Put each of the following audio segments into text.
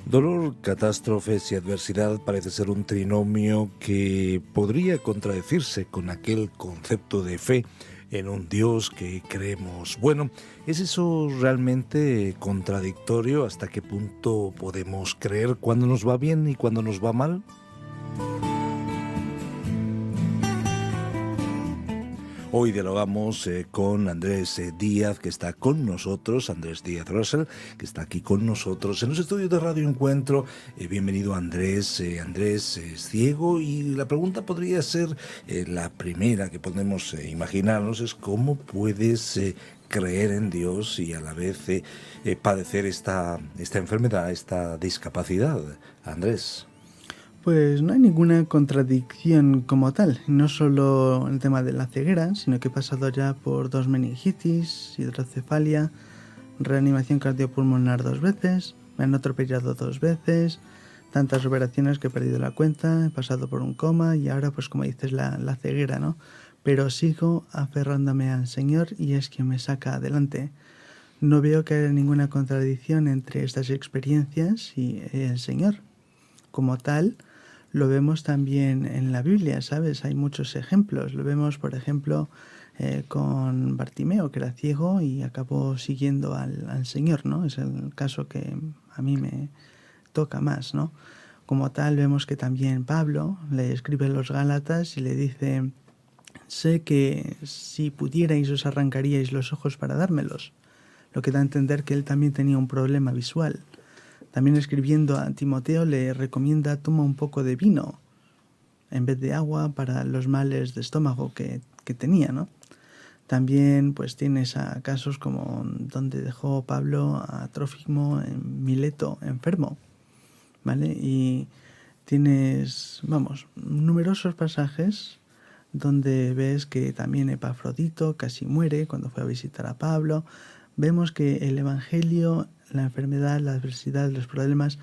Dolor, catástrofes y adversidad parece ser un trinomio que podría contradecirse con aquel concepto de fe en un Dios que creemos. Bueno, ¿es eso realmente contradictorio? ¿Hasta qué punto podemos creer cuando nos va bien y cuando nos va mal? Hoy dialogamos con Andrés Díaz, que está con nosotros, Andrés Díaz Russell, que está aquí con nosotros en los estudios de Radio Encuentro. Bienvenido, Andrés. Andrés es ciego y la pregunta podría ser la primera que podemos imaginarnos, es cómo puedes creer en Dios y a la vez padecer esta enfermedad, esta discapacidad. Andrés. Pues no hay ninguna contradicción como tal, no solo el tema de la ceguera, sino que he pasado ya por 2 meningitis, hidrocefalia, reanimación cardiopulmonar 2 veces, me han atropellado 2 veces, tantas operaciones que he perdido la cuenta, he pasado por un coma y ahora, pues como dices, la ceguera, ¿no? Pero sigo aferrándome al Señor y es quien me saca adelante. No veo que haya ninguna contradicción entre estas experiencias y el Señor. Como tal, lo vemos también en la Biblia, ¿sabes? Hay muchos ejemplos. Lo vemos, por ejemplo, con Bartimeo, que era ciego y acabó siguiendo al Señor, ¿no? Es el caso que a mí me toca más, ¿no? Como tal, vemos que también Pablo le escribe a los Gálatas y le dice: sé que si pudierais os arrancaríais los ojos para dármelos, lo que da a entender que él también tenía un problema visual. También escribiendo a Timoteo le recomienda toma un poco de vino en vez de agua para los males de estómago que tenía, ¿no? También pues tienes a casos como donde dejó Pablo a Trófimo en Mileto enfermo, ¿vale? Y tienes, vamos, numerosos pasajes donde ves que también Epafrodito casi muere cuando fue a visitar a Pablo. Vemos que el Evangelio, la enfermedad, la adversidad, los problemas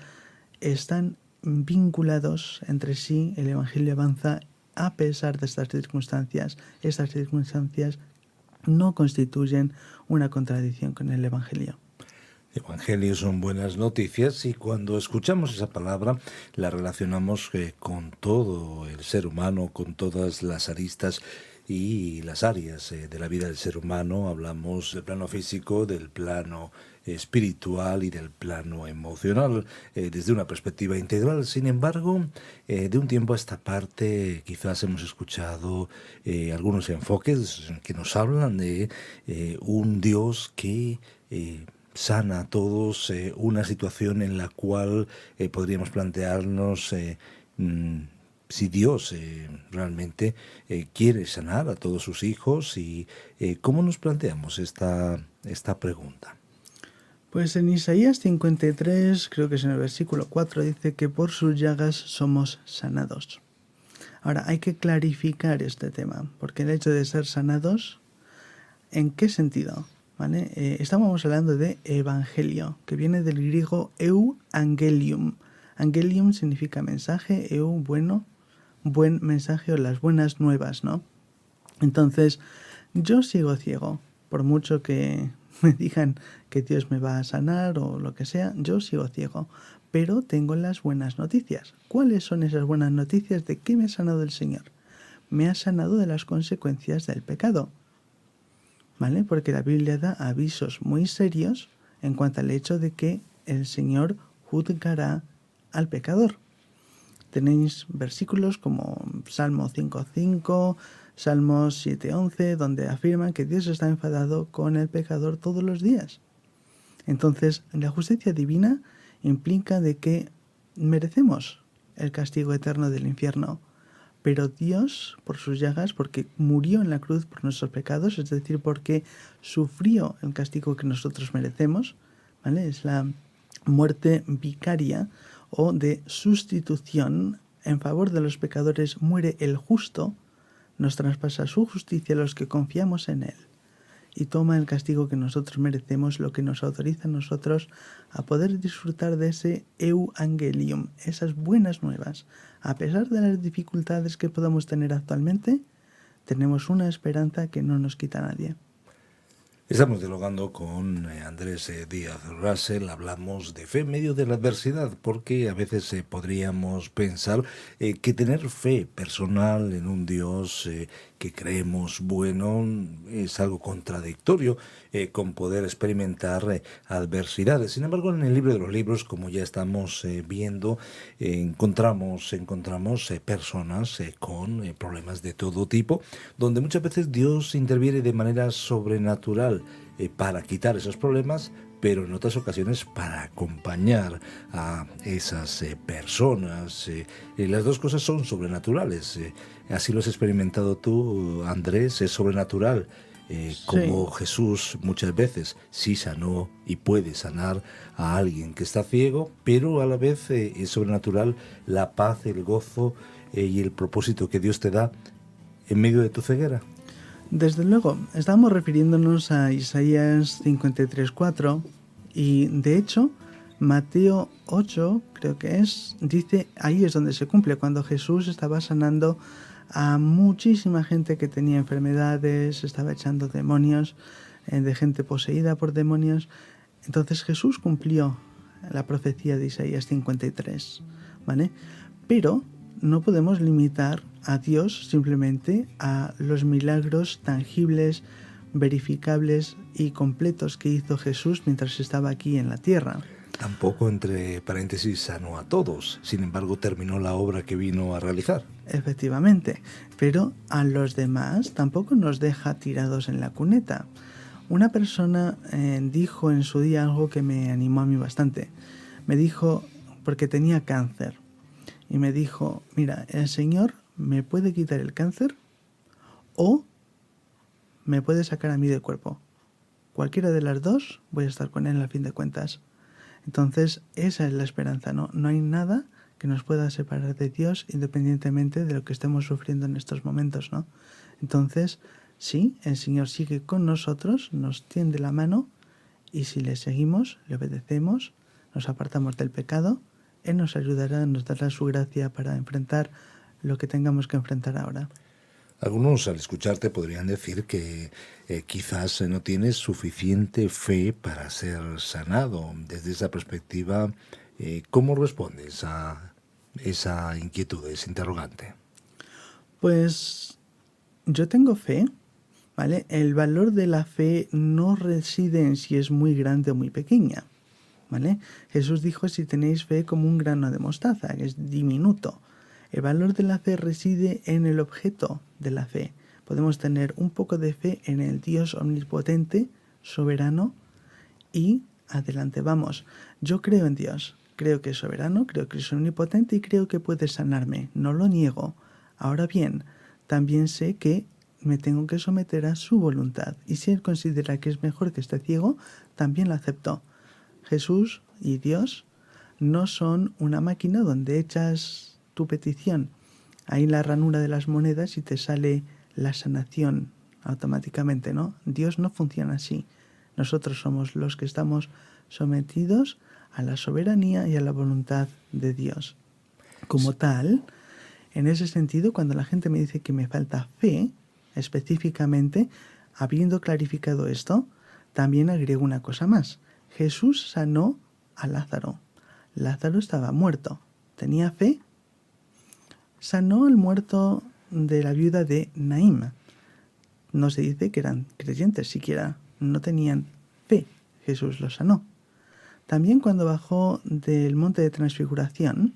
están vinculados entre sí. El Evangelio avanza a pesar de estas circunstancias. Estas circunstancias no constituyen una contradicción con el Evangelio. Evangelio son buenas noticias y cuando escuchamos esa palabra la relacionamos con todo el ser humano, con todas las aristas y las áreas de la vida del ser humano. Hablamos del plano físico, del plano espiritual y del plano emocional desde una perspectiva integral. Sin embargo, de un tiempo a esta parte quizás hemos escuchado algunos enfoques que nos hablan de un Dios que sana a todos, una situación en la cual podríamos plantearnos si Dios realmente quiere sanar a todos sus hijos y cómo nos planteamos esta pregunta. Pues en Isaías 53, creo que es en el versículo 4, dice que por sus llagas somos sanados. Ahora, hay que clarificar este tema, porque el hecho de ser sanados, ¿en qué sentido? ¿Vale? Estábamos hablando de evangelio, que viene del griego euangelium. Angelium significa mensaje, bueno, buen mensaje o las buenas nuevas, ¿no? Entonces, yo sigo ciego, por mucho que me digan que Dios me va a sanar o lo que sea, yo sigo ciego, pero tengo las buenas noticias. ¿Cuáles son esas buenas noticias? ¿De qué me ha sanado el Señor? Me ha sanado de las consecuencias del pecado, ¿vale? Porque la Biblia da avisos muy serios en cuanto al hecho de que el Señor juzgará al pecador. Tenéis versículos como Salmo 5:5, Salmos 7:11, donde afirman que Dios está enfadado con el pecador todos los días. Entonces, la justicia divina implica de que merecemos el castigo eterno del infierno, pero Dios, por sus llagas, porque murió en la cruz por nuestros pecados, es decir, porque sufrió el castigo que nosotros merecemos, ¿vale? Es la muerte vicaria o de sustitución en favor de los pecadores. Muere el justo, nos traspasa su justicia a los que confiamos en él y toma el castigo que nosotros merecemos, lo que nos autoriza a nosotros a poder disfrutar de ese euangelium, esas buenas nuevas. A pesar de las dificultades que podamos tener actualmente, tenemos una esperanza que no nos quita nadie. Estamos dialogando con Andrés Díaz Russell, hablamos de fe en medio de la adversidad, porque a veces podríamos pensar que tener fe personal en un Dios que creemos bueno es algo contradictorio con poder experimentar adversidades. Sin embargo, en el libro de los libros, como ya estamos viendo, encontramos personas con problemas de todo tipo, donde muchas veces Dios interviene de manera sobrenatural para quitar esos problemas, pero en otras ocasiones para acompañar a esas personas. Las dos cosas son sobrenaturales. Así lo has experimentado tú, Andrés, es sobrenatural. Como Sí, Jesús muchas veces sí sanó y puede sanar a alguien que está ciego, pero a la vez es sobrenatural la paz, el gozo y el propósito que Dios te da en medio de tu ceguera. desde luego, estamos refiriéndonos a Isaías 53:4 y de hecho Mateo 8, creo que es, dice, ahí es donde se cumple, cuando Jesús estaba sanando a muchísima gente que tenía enfermedades, estaba echando demonios, de gente poseída por demonios. Entonces Jesús cumplió la profecía de Isaías 53, ¿vale? Pero no podemos limitar a Dios simplemente a los milagros tangibles, verificables y completos que hizo Jesús mientras estaba aquí en la tierra. Tampoco, entre paréntesis, sanó a todos. Sin embargo, terminó la obra que vino a realizar. Efectivamente, pero a los demás tampoco nos deja tirados en la cuneta. Una persona dijo en su día algo que me animó a mí bastante. Me dijo, porque tenía cáncer, y me dijo, mira, el Señor me puede quitar el cáncer o me puede sacar a mí del cuerpo. Cualquiera de las dos voy a estar con Él al fin de cuentas. Entonces, esa es la esperanza, ¿no? No hay nada que nos pueda separar de Dios independientemente de lo que estemos sufriendo en estos momentos, ¿no? Entonces, sí, el Señor sigue con nosotros, nos tiende la mano y si le seguimos, le obedecemos, nos apartamos del pecado, Él nos ayudará, nos dará su gracia para enfrentar lo que tengamos que enfrentar ahora. Algunos al escucharte podrían decir que quizás no tienes suficiente fe para ser sanado. Desde esa perspectiva, ¿cómo respondes a esa inquietud, ese interrogante? Pues yo tengo fe, ¿vale? El valor de la fe no reside en si es muy grande o muy pequeña, ¿vale? Jesús dijo si tenéis fe como un grano de mostaza, que es diminuto. El valor de la fe reside en el objeto de la fe. Podemos tener un poco de fe en el Dios omnipotente, soberano, y adelante vamos. Yo creo en Dios, creo que es soberano, creo que es omnipotente y creo que puede sanarme, no lo niego. Ahora bien, también sé que me tengo que someter a su voluntad y si Él considera que es mejor que esté ciego, también lo acepto. Jesús y Dios no son una máquina donde echas tu petición ahí en la ranura de las monedas y te sale la sanación automáticamente, ¿no? Dios no funciona así. Nosotros somos los que estamos sometidos a la soberanía y a la voluntad de Dios. Como tal, en ese sentido, cuando la gente me dice que me falta fe, específicamente, habiendo clarificado esto, también agrego una cosa más. Jesús sanó a Lázaro. Lázaro estaba muerto. ¿Tenía fe? Sanó al muerto de la viuda de Naim. No se dice que eran creyentes siquiera, no tenían fe. Jesús los sanó. También cuando bajó del monte de transfiguración,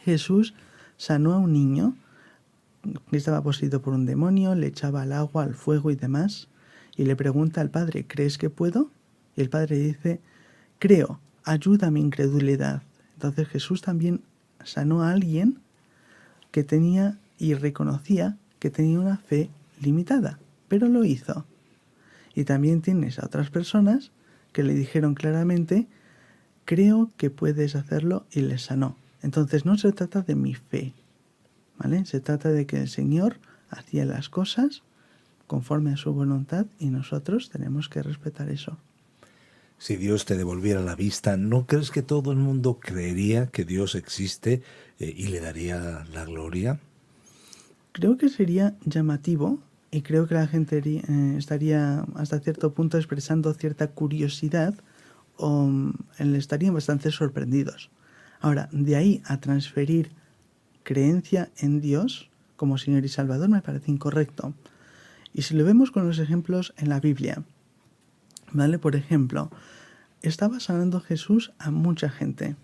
Jesús sanó a un niño que estaba poseído por un demonio, le echaba al agua, al fuego y demás, y le pregunta al padre, ¿crees que puedo? Y el padre dice, creo, ayuda a mi incredulidad. Entonces Jesús también sanó a alguien que tenía y reconocía que tenía una fe limitada, pero lo hizo. Y también tienes a otras personas que le dijeron claramente, creo que puedes hacerlo y les sanó. Entonces no se trata de mi fe, ¿vale? Se trata de que el Señor hacía las cosas conforme a su voluntad y nosotros tenemos que respetar eso. Si Dios te devolviera la vista, ¿no crees que todo el mundo creería que Dios existe y le daría la gloria? Creo que sería llamativo y creo que la gente estaría hasta cierto punto expresando cierta curiosidad o estarían bastante sorprendidos. Ahora, de ahí a transferir creencia en Dios como Señor y Salvador me parece incorrecto. Y si lo vemos con los ejemplos en la Biblia, ¿vale? Por ejemplo, estaba sanando Jesús a mucha gente,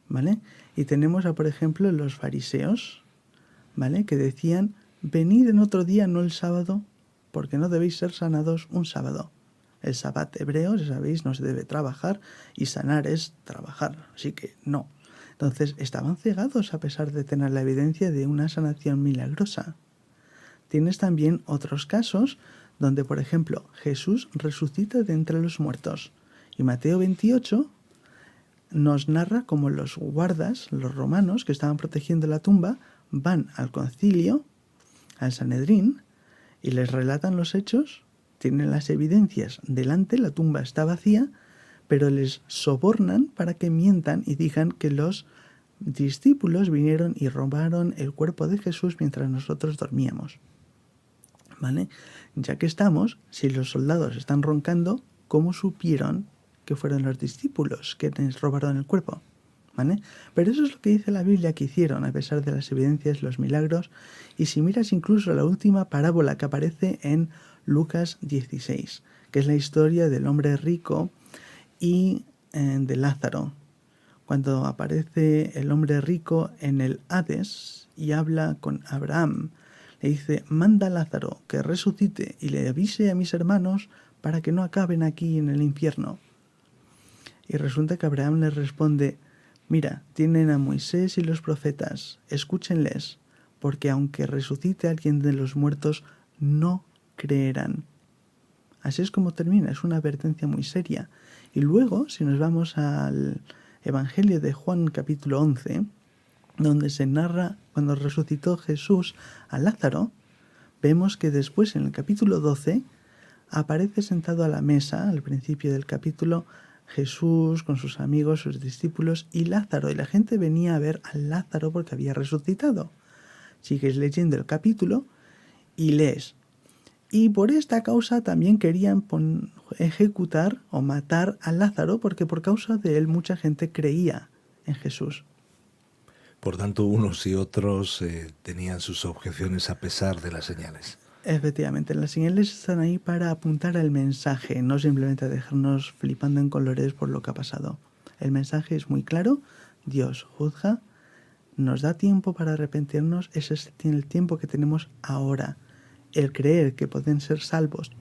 ¿vale? Y tenemos por ejemplo, los fariseos, ¿vale? Que decían, venid en otro día, no el sábado, porque no debéis ser sanados un sábado. El sabbat hebreo, ya sabéis, no se debe trabajar y sanar es trabajar, así que no. Entonces estaban cegados a pesar de tener la evidencia de una sanación milagrosa. Tienes también otros casos donde, por ejemplo, Jesús resucita de entre los muertos. Y Mateo 28 nos narra cómo los guardas, los romanos que estaban protegiendo la tumba, van al concilio, al Sanedrín, y les relatan los hechos, tienen las evidencias delante, la tumba está vacía, pero les sobornan para que mientan y digan que los discípulos vinieron y robaron el cuerpo de Jesús mientras nosotros dormíamos. ¿Vale? Ya que estamos, si los soldados están roncando, ¿cómo supieron que fueron los discípulos que les robaron el cuerpo? ¿Vale? Pero eso es lo que dice la Biblia que hicieron, a pesar de las evidencias, los milagros. Y si miras incluso la última parábola que aparece en Lucas 16, que es la historia del hombre rico y de Lázaro. Cuando aparece el hombre rico en el Hades y habla con Abraham, le dice, manda a Lázaro que resucite y le avise a mis hermanos para que no acaben aquí en el infierno. Y resulta que Abraham le responde, mira, tienen a Moisés y los profetas, escúchenles, porque aunque resucite alguien de los muertos, no creerán. Así es como termina, es una advertencia muy seria. Y luego, si nos vamos al Evangelio de Juan capítulo 11, donde se narra cuando resucitó Jesús a Lázaro, vemos que después en el capítulo 12 aparece sentado a la mesa, al principio del capítulo, Jesús con sus amigos, sus discípulos y Lázaro. Y la gente venía a ver a Lázaro porque había resucitado. Sigues leyendo el capítulo y lees. Y por esta causa también querían ejecutar o matar a Lázaro porque por causa de él mucha gente creía en Jesús. Por tanto, unos y otros tenían sus objeciones a pesar de las señales. Efectivamente, las señales están ahí para apuntar al mensaje, no simplemente a dejarnos flipando en colores por lo que ha pasado. El mensaje es muy claro, Dios juzga, nos da tiempo para arrepentirnos, ese es el tiempo que tenemos ahora. El creer que pueden ser salvos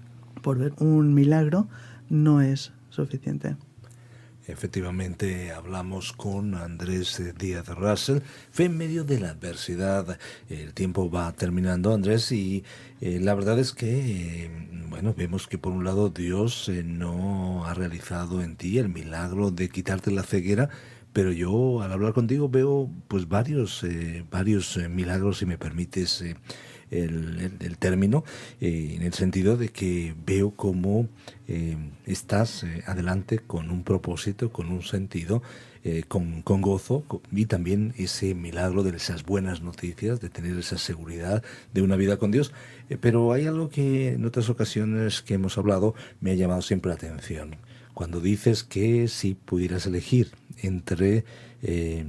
por ver un milagro no es suficiente. Efectivamente, hablamos con Andrés Díaz Russell. Fue en medio de la adversidad. El tiempo va terminando, Andrés, y la verdad es que, vemos que por un lado Dios no ha realizado en ti el milagro de quitarte la ceguera, pero yo al hablar contigo veo pues varios milagros, si me permites el término, en el sentido de que veo cómo estás adelante con un propósito, con un sentido, con gozo, y también ese milagro de esas buenas noticias, de tener esa seguridad de una vida con Dios. Pero hay algo que en otras ocasiones que hemos hablado me ha llamado siempre la atención. Cuando dices que si pudieras elegir entre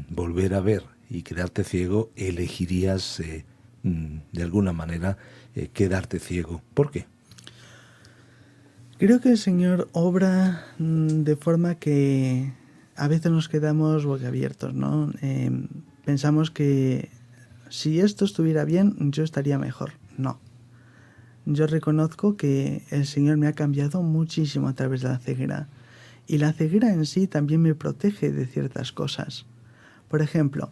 volver a ver y quedarte ciego, elegirías de alguna manera quedarte ciego. ¿Por qué? Creo que el Señor obra de forma que a veces nos quedamos boquiabiertos, ¿no? Pensamos que si esto estuviera bien, yo estaría mejor. No. Yo reconozco que el Señor me ha cambiado muchísimo a través de la ceguera. Y la ceguera en sí también me protege de ciertas cosas. Por ejemplo,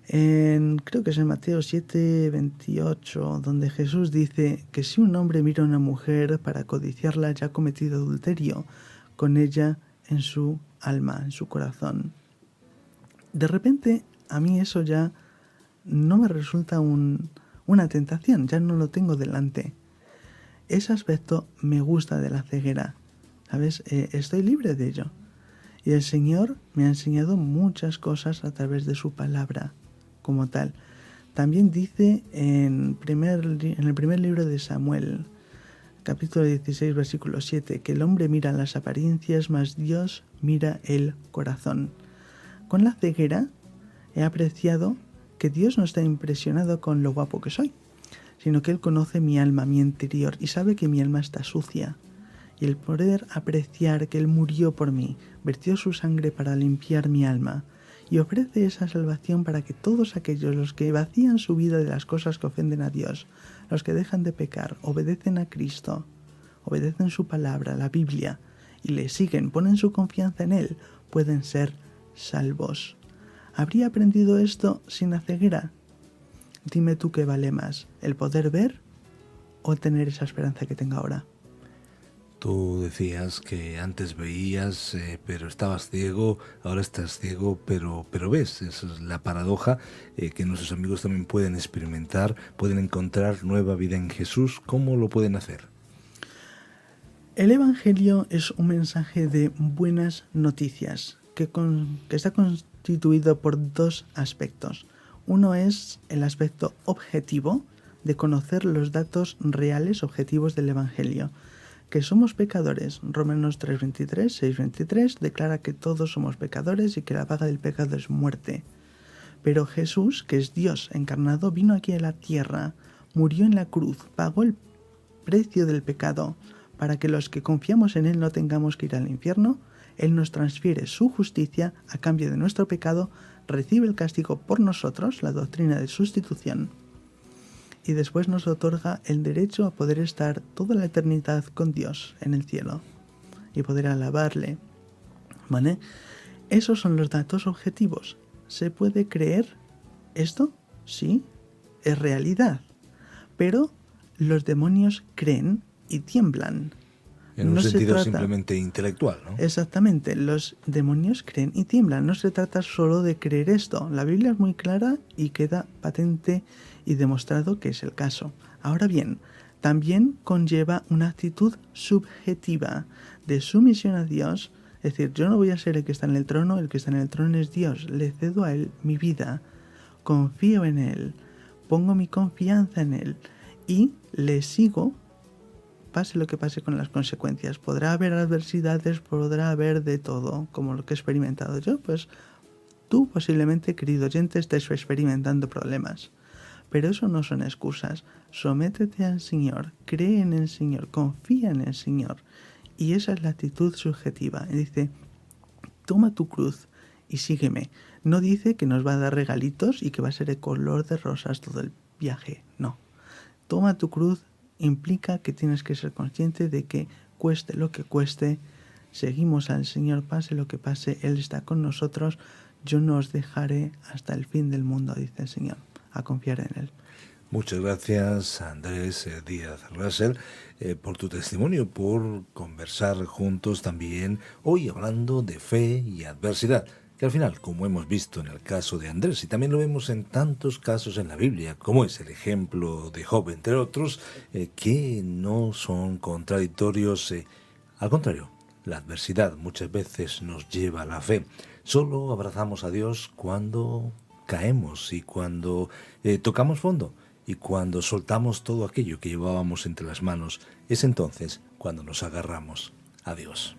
creo que es en Mateo 7:28, donde Jesús dice que si un hombre mira a una mujer para codiciarla, ya ha cometido adulterio con ella en su alma, en su corazón. De repente, a mí eso ya no me resulta una tentación, ya no lo tengo delante. Ese aspecto me gusta de la ceguera, ¿sabes? Estoy libre de ello. Y el Señor me ha enseñado muchas cosas a través de su palabra como tal. También dice en el primer libro de Samuel, capítulo 16, versículo 7, que el hombre mira las apariencias, mas Dios mira el corazón. Con la ceguera he apreciado que Dios no está impresionado con lo guapo que soy, sino que Él conoce mi alma, mi interior, y sabe que mi alma está sucia. Y el poder apreciar que Él murió por mí, vertió su sangre para limpiar mi alma, y ofrece esa salvación para que todos aquellos los que vacían su vida de las cosas que ofenden a Dios, los que dejan de pecar, obedecen a Cristo, obedecen su palabra, la Biblia, y le siguen, ponen su confianza en Él, pueden ser salvos. ¿Habría aprendido esto sin la ceguera? Dime tú qué vale más, el poder ver o tener esa esperanza que tengo ahora. Tú decías que antes veías, pero estabas ciego, ahora estás ciego, pero ves. Esa es la paradoja que nuestros amigos también pueden experimentar, pueden encontrar nueva vida en Jesús. ¿Cómo lo pueden hacer? El Evangelio es un mensaje de buenas noticias que está constituido por dos aspectos. Uno es el aspecto objetivo de conocer los datos reales, objetivos del Evangelio. Que somos pecadores. Romanos 3:23, 6:23 declara que todos somos pecadores y que la paga del pecado es muerte. Pero Jesús, que es Dios encarnado, vino aquí a la tierra, murió en la cruz, pagó el precio del pecado para que los que confiamos en Él no tengamos que ir al infierno. Él nos transfiere su justicia a cambio de nuestro pecado, recibe el castigo por nosotros, la doctrina de sustitución, y después nos otorga el derecho a poder estar toda la eternidad con Dios en el cielo y poder alabarle. ¿Vale? Esos son los datos objetivos. ¿Se puede creer esto? Sí, es realidad. Pero los demonios creen y tiemblan. En un sentido simplemente intelectual, ¿no? Exactamente, los demonios creen y tiemblan. No se trata solo de creer esto. La Biblia es muy clara y queda patente y demostrado que es el caso. Ahora bien, también conlleva una actitud subjetiva de sumisión a Dios. Es decir, yo no voy a ser el que está en el trono es Dios. Le cedo a Él mi vida, confío en Él, pongo mi confianza en Él y le sigo. Pase lo que pase con las consecuencias. Podrá haber adversidades, podrá haber de todo, como lo que he experimentado yo. Pues tú posiblemente, querido oyente, estés experimentando problemas. Pero eso no son excusas. Sométete al Señor, cree en el Señor, confía en el Señor. Y esa es la actitud subjetiva. Y dice, toma tu cruz y sígueme. No dice que nos va a dar regalitos y que va a ser de color de rosas todo el viaje. No. Toma tu cruz implica que tienes que ser consciente de que cueste lo que cueste, seguimos al Señor, pase lo que pase, Él está con nosotros, yo no os dejaré hasta el fin del mundo, dice el Señor, a confiar en Él. Muchas gracias, Andrés Díaz Russell, por tu testimonio, por conversar juntos también, hoy hablando de fe y adversidad, que al final, como hemos visto en el caso de Andrés, y también lo vemos en tantos casos en la Biblia, como es el ejemplo de Job, entre otros, que no son contradictorios, al contrario, la adversidad muchas veces nos lleva a la fe. Solo abrazamos a Dios cuando caemos y cuando tocamos fondo y cuando soltamos todo aquello que llevábamos entre las manos. Es entonces cuando nos agarramos a Dios.